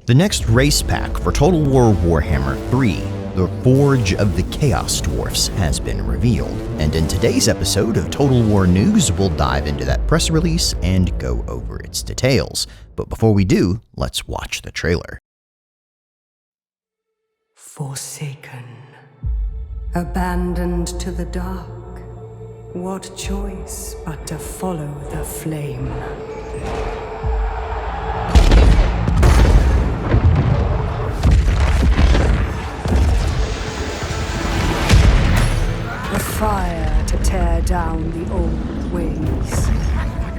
The next race pack for Total War Warhammer 3, the Forge of the Chaos Dwarfs, has been revealed, and in today's episode of Total War News, we'll dive into that press release and go over its details. But before we do, let's watch the trailer. Forsaken, abandoned to the dark, what choice but to follow the flame? A fire to tear down the old ways,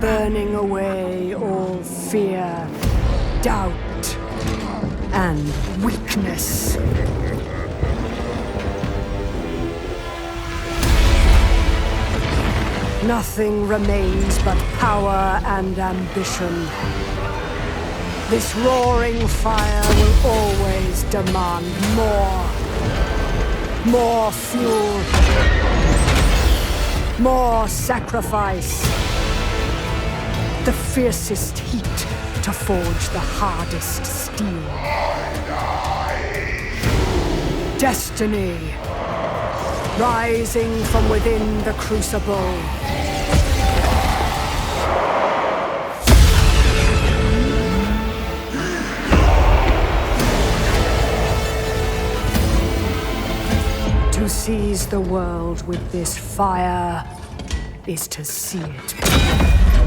burning away all fear, doubt, and weakness. Nothing remains but power and ambition. This roaring fire will always demand more. More fuel. More sacrifice. The fiercest heat to forge the hardest steel. Destiny, rising from within the crucible. To seize the world with this fire is to see it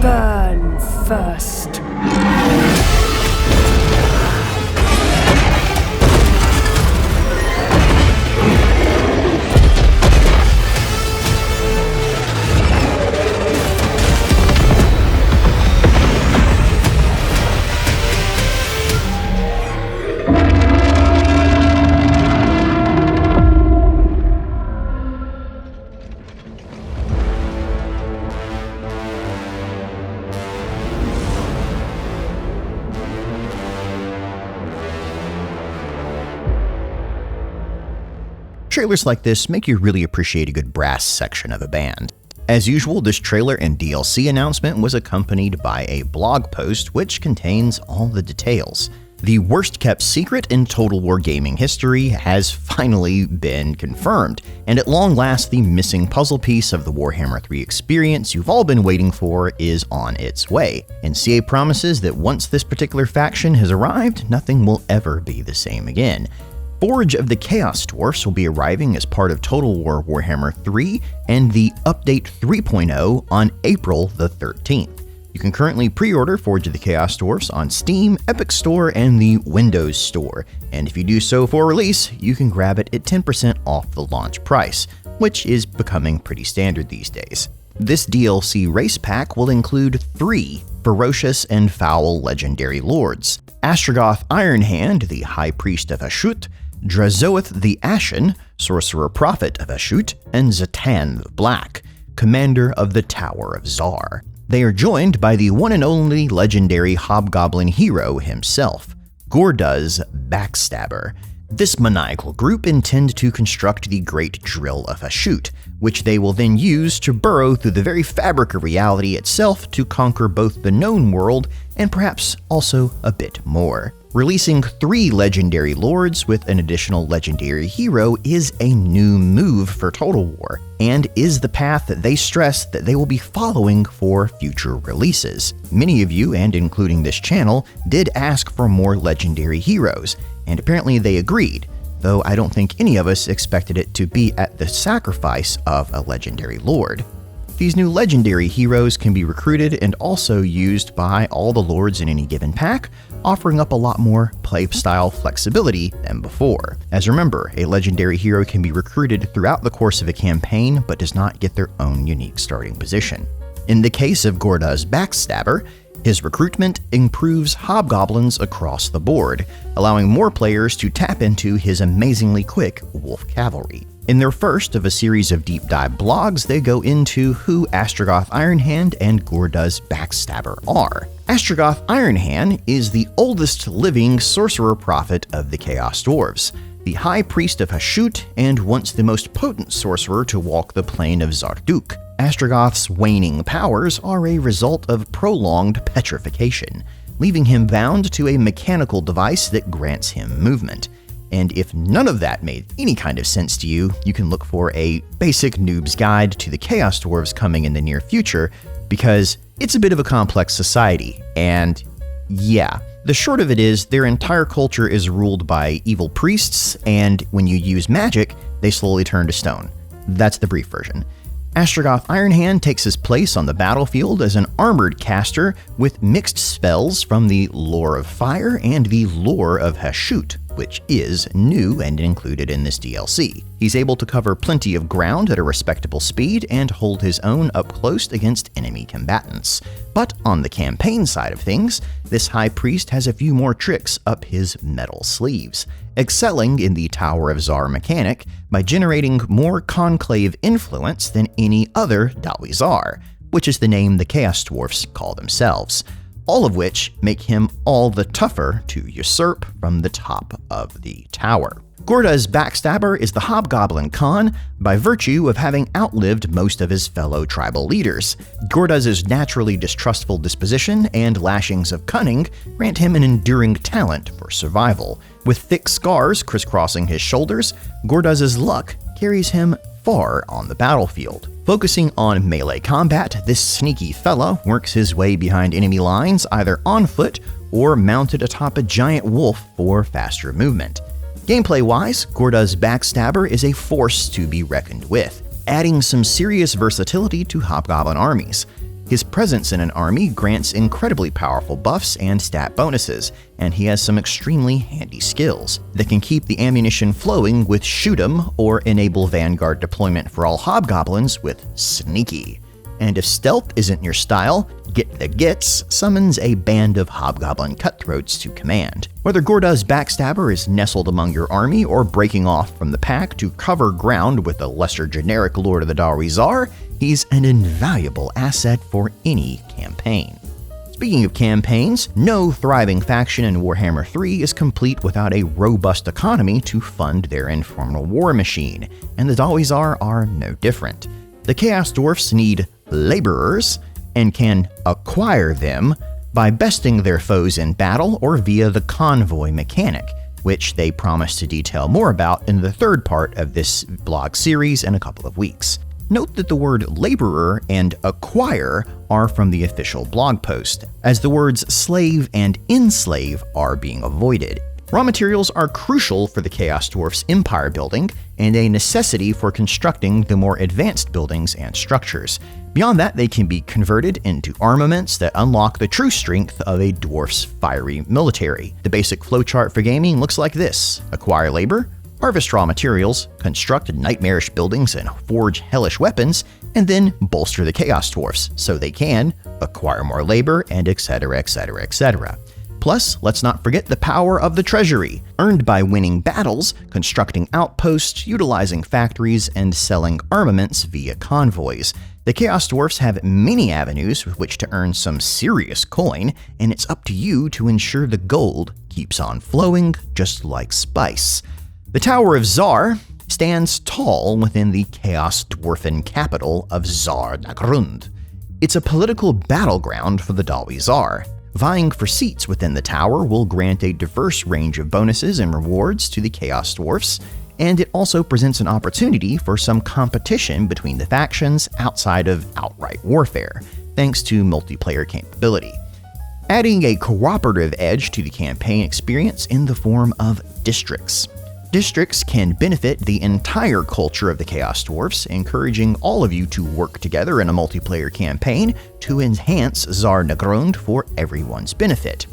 burn first. Trailers like this make you really appreciate a good brass section of a band. As usual, this trailer and DLC announcement was accompanied by a blog post which contains all the details. The worst kept secret in Total War gaming history has finally been confirmed, and at long last the missing puzzle piece of the Warhammer 3 experience you've all been waiting for is on its way, and CA promises that once this particular faction has arrived, nothing will ever be the same again. Forge of the Chaos Dwarfs will be arriving as part of Total War Warhammer 3 and the Update 3.0 on April the 13th. You can currently pre-order Forge of the Chaos Dwarfs on Steam, Epic Store, and the Windows Store, and if you do so for release, you can grab it at 10% off the launch price, which is becoming pretty standard these days. This DLC race pack will include 3 ferocious and foul legendary lords: Astragoth Ironhand, the High Priest of Ashut, Drazoeth the Ashen, Sorcerer Prophet of Ashut, and Zatan the Black, Commander of the Tower of Zar. They are joined by the one and only legendary Hobgoblin hero himself, Gorduz Backstabber. This maniacal group intend to construct the Great Drill of Ashut, which they will then use to burrow through the very fabric of reality itself to conquer both the known world and perhaps also a bit more. Releasing 3 legendary lords with an additional legendary hero is a new move for Total War, and is the path that they stress that they will be following for future releases. Many of you, and including this channel, did ask for more legendary heroes, and apparently they agreed, though I don't think any of us expected it to be at the sacrifice of a legendary lord. These new legendary heroes can be recruited and also used by all the lords in any given pack, offering up a lot more playstyle flexibility than before. As remember, a legendary hero can be recruited throughout the course of a campaign but does not get their own unique starting position. In the case of Gorduz Backstabber, his recruitment improves hobgoblins across the board, allowing more players to tap into his amazingly quick wolf cavalry. In their first of a series of deep dive blogs, they go into who Astragoth Ironhand and Gorduz Backstabber are. Astragoth Ironhand is the oldest living sorcerer prophet of the Chaos Dwarfs, the High Priest of Ashut, and once the most potent sorcerer to walk the plane of Zarduk. Astragoth's waning powers are a result of prolonged petrification. leaving him bound to a mechanical device that grants him movement. And if none of that made any kind of sense to you, you can look for a basic noob's guide to the Chaos Dwarfs coming in the near future, because it's a bit of a complex society, and yeah. The short of it is, their entire culture is ruled by evil priests, and when you use magic, they slowly turn to stone. That's the brief version. Astrogoth Ironhand takes his place on the battlefield as an armored caster with mixed spells from the Lore of Fire and the Lore of Hashut, which is new and included in this DLC. He's able to cover plenty of ground at a respectable speed and hold his own up close against enemy combatants. But on the campaign side of things, this High Priest has a few more tricks up his metal sleeves, excelling in the Tower of Zar mechanic by generating more conclave influence than any other Dalwizar, which is the name the Chaos Dwarfs call themselves, all of which make him all the tougher to usurp from the top of the tower. Gorda's Backstabber is the Hobgoblin Khan by virtue of having outlived most of his fellow tribal leaders. Gorda's naturally distrustful disposition and lashings of cunning grant him an enduring talent for survival. With thick scars crisscrossing his shoulders, Gorda's luck carries him far on the battlefield. Focusing on melee combat, this sneaky fella works his way behind enemy lines either on foot or mounted atop a giant wolf for faster movement. Gameplay-wise, Gorda's Backstabber is a force to be reckoned with, adding some serious versatility to Hobgoblin armies. His presence in an army grants incredibly powerful buffs and stat bonuses, and he has some extremely handy skills that can keep the ammunition flowing with Shoot 'em or enable Vanguard deployment for all Hobgoblins with Sneaky. And if stealth isn't your style, Get the Gits summons a band of Hobgoblin cutthroats to command. Whether Gorda's Backstabber is nestled among your army or breaking off from the pack to cover ground with a lesser generic Lord of the Dalwizar, he's an invaluable asset for any campaign. Speaking of campaigns, no thriving faction in Warhammer 3 is complete without a robust economy to fund their infernal war machine, and the Dalwizar are no different. The Chaos Dwarfs need laborers, and can acquire them by besting their foes in battle or via the convoy mechanic, which they promise to detail more about in the third part of this blog series in a couple of weeks. Note that the word laborer and acquire are from the official blog post, as the words slave and enslave are being avoided. Raw materials are crucial for the Chaos Dwarfs' empire building and a necessity for constructing the more advanced buildings and structures. Beyond that, they can be converted into armaments that unlock the true strength of a dwarf's fiery military. The basic flowchart for gaming looks like this: acquire labor, harvest raw materials, construct nightmarish buildings and forge hellish weapons, and then bolster the Chaos Dwarfs so they can acquire more labor, and etc, etc, etc. Plus, let's not forget the power of the treasury, earned by winning battles, constructing outposts, utilizing factories, and selling armaments via convoys. The Chaos Dwarfs have many avenues with which to earn some serious coin, and it's up to you to ensure the gold keeps on flowing just like spice. The Tower of Zar stands tall within the Chaos Dwarfen capital of Zar Nagrund. It's a political battleground for the Dalwizar. Vying for seats within the tower will grant a diverse range of bonuses and rewards to the Chaos Dwarfs, and it also presents an opportunity for some competition between the factions outside of outright warfare, thanks to multiplayer capability, adding a cooperative edge to the campaign experience in the form of districts. Districts can benefit the entire culture of the Chaos Dwarfs, encouraging all of you to work together in a multiplayer campaign to enhance Zar Nagrund for everyone's benefit,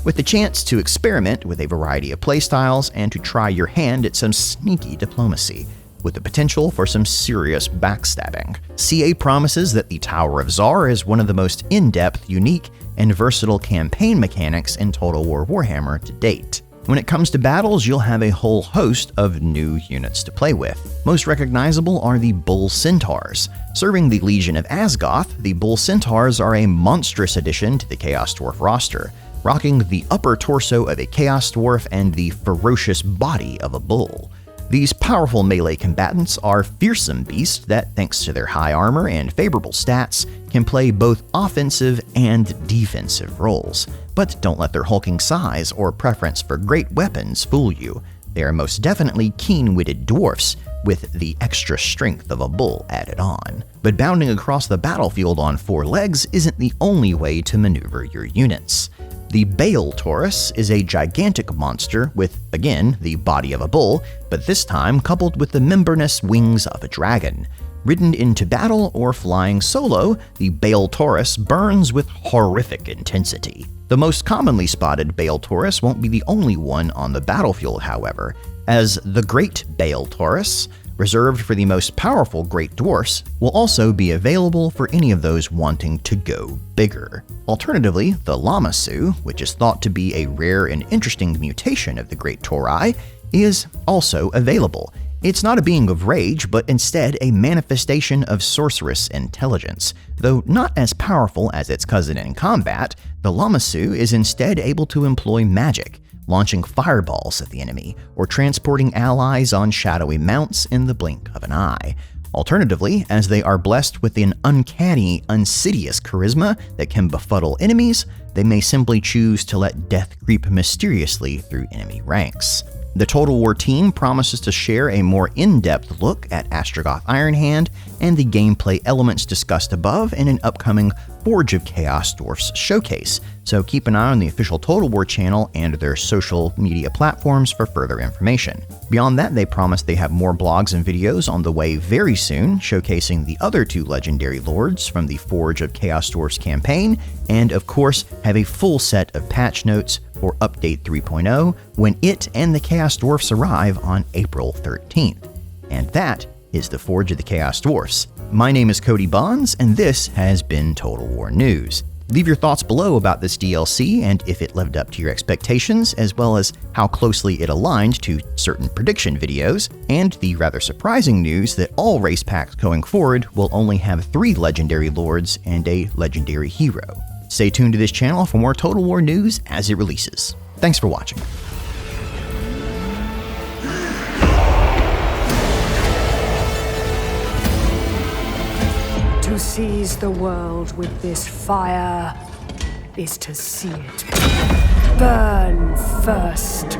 with the chance to experiment with a variety of playstyles and to try your hand at some sneaky diplomacy, with the potential for some serious backstabbing. CA promises that the Tower of Zar is one of the most in-depth, unique, and versatile campaign mechanics in Total War Warhammer to date. When it comes to battles, you'll have a whole host of new units to play with. Most recognizable are the Bull Centaurs. Serving the Legion of Asgoth, the Bull Centaurs are a monstrous addition to the Chaos Dwarf roster, rocking the upper torso of a Chaos Dwarf and the ferocious body of a bull. These powerful melee combatants are fearsome beasts that, thanks to their high armor and favorable stats, can play both offensive and defensive roles. But don't let their hulking size or preference for great weapons fool you. They are most definitely keen-witted dwarfs, with the extra strength of a bull added on. But bounding across the battlefield on 4 legs isn't the only way to maneuver your units. The Bale Taurus is a gigantic monster with, again, the body of a bull, but this time coupled with the membranous wings of a dragon. Ridden into battle or flying solo, the Bale Taurus burns with horrific intensity. The most commonly spotted Bale Taurus won't be the only one on the battlefield, however, as the Great Bale Taurus, reserved for the most powerful Great Dwarfs, will also be available for any of those wanting to go bigger. Alternatively, the Lamassu, which is thought to be a rare and interesting mutation of the Great Tauri, is also available. It's not a being of rage, but instead a manifestation of sorceress intelligence. Though not as powerful as its cousin in combat, the Lamassu is instead able to employ magic, launching fireballs at the enemy, or transporting allies on shadowy mounts in the blink of an eye. Alternatively, as they are blessed with an uncanny, insidious charisma that can befuddle enemies, they may simply choose to let death creep mysteriously through enemy ranks. The Total War team promises to share a more in-depth look at Astrogoth Ironhand and the gameplay elements discussed above in an upcoming Forge of Chaos Dwarfs showcase, so keep an eye on the official Total War channel and their social media platforms for further information. Beyond that, they promise they have more blogs and videos on the way very soon, showcasing the other 2 legendary lords from the Forge of Chaos Dwarfs campaign, and of course have a full set of patch notes for Update 3.0 when it and the Chaos Dwarfs arrive on April 13th. And that is the Forge of the Chaos Dwarfs. My name is Cody Bonds, and this has been Total War News. Leave your thoughts below about this DLC and if it lived up to your expectations, as well as how closely it aligned to certain prediction videos, and the rather surprising news that all race packs going forward will only have 3 legendary lords and a legendary hero. Stay tuned to this channel for more Total War news as it releases. Thanks for watching. To seize the world with this fire is to see it burn first.